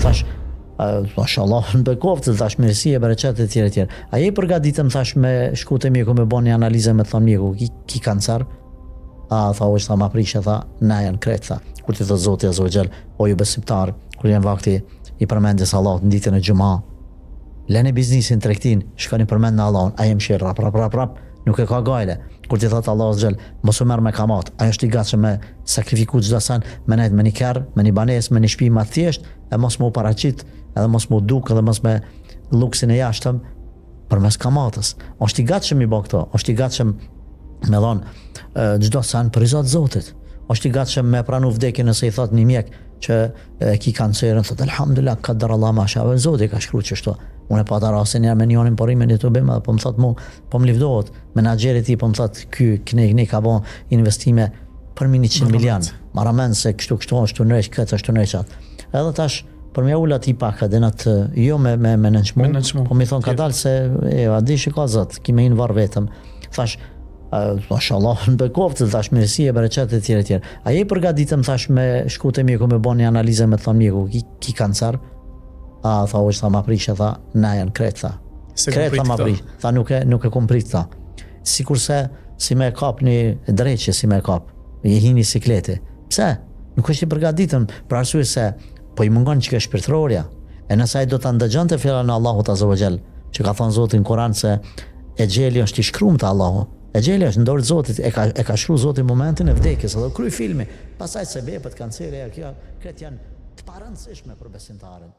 Thash, mashallah, në bekovë, thash mirësi e bereqet e tjere tjere. A je përgatitëm, thash, me shku te mjeku, me bo një analize, me thonë mjeku, ki kancer? Tha, është tha, ma prishe, tha, na janë kretë, tha. Kur ti thë Zoti Azza wa Jall, o ju besimtar, kur janë vakti i përmendjes Allahut në ditën e xuma, lëni biznesin, tregtin, shkoni përmend në Allahun, ai mshir rap, nuk e ka gajle. Kur ti thot Allahu Azza wa Jall, mos u merr me kamat, ai është i gatshëm me sakrifiku çdo sen, me nejt me një kerr, me një banesë, me një shtëpi më thjesht, e mos më u paraqit, edhe mos më u duk, edhe mos me luksin e jashtëm përmes kamatës. Është i gatshëm i bë këto, është i gatshëm me dhon çdo sen për Zot Zotit. Është i gatshëm me pranu vdekjen nëse i thot një mjek që ki kancerin, thot alhamdulillah, qadar Allah masha, Zoti ka shkruar çështo. Unë e pata rastin ja me njonin porimin e të bëjmë, po më thot mu, po më livdohet, menaxheri ti po më thot, ky këne ka bo investime për 100 milion. Maramen se kështu është të nërejq, këtë është të nërejq atë. Edhe tash, për me ullat i pak edhe në të, jo me nënçmu, po mi thonë ka dalë se, a di që ka zot, ki me inë varë vetëm. Thash, mashallah, në bekovë, thash mirësi e bereqet e tjere tjere. A je përgatitëm, thash, me shku te mjeku, me bo një analize, me thonë mjeku, ki kancer? Tha, është tha, ma prishe, tha, na janë kretë, tha. Kretë, tha, ma prishe, tha, nuk e kom prit, tha. Sikurse, si me kap një dreqje, si me kap, i hini sikleti. Pse? Nuk është i përgatitëm, për arsye se, po i mungon që ka shpirtërorja. E nësaj do të ndëgjon të fjalën e Allahut Azza wa Jall, që ka thënë Zoti në Kur'an se e gjeli është i shkruar te Allahu. E gjeli është në dorë të Zotit, e ka shkruar Zoti në momentin e vdekjes, edhe kryj filmi. Pastaj sebepet, kanceri, kjo, këtë janë të parëndësishme për besimtarin.